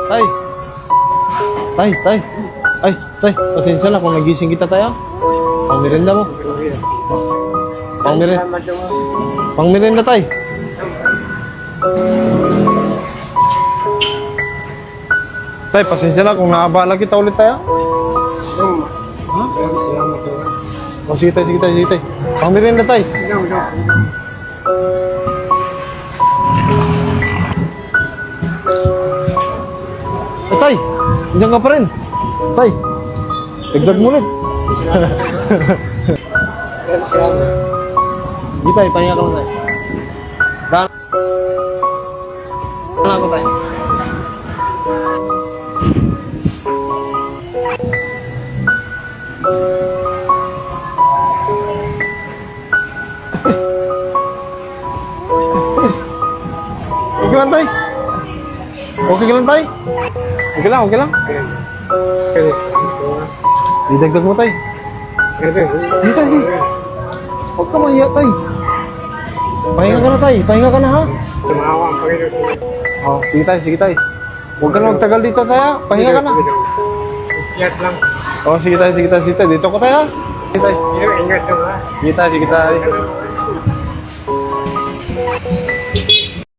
Tay. Tay. Ay, tay, pasensya na kung nagising kita tayo. Pangmerienda mo. Pangmerienda tay. Tay, pasensya na kung naabala kita ulit tayo. Ha? O sige tay. Pangmerienda tay. Tay, nandiyan ka pa rin. Tay, dagdag mo ulit. Di tay, pahinga ka mo tay. Daan ako tay. Okay lang tay. Okay ka lang tay. Okay lang. Didagdag mo tay. Di tay. Huwag ka mahiya tay. Pahinga ka na tay. Pahinga ka na ha. Oh, sige tay. Huwag ka na magtagal dito tay. Pahinga ka na. Oh, sige tay. Dito ko tay ha. Sige tay. Ingat ka ba? Sige tay.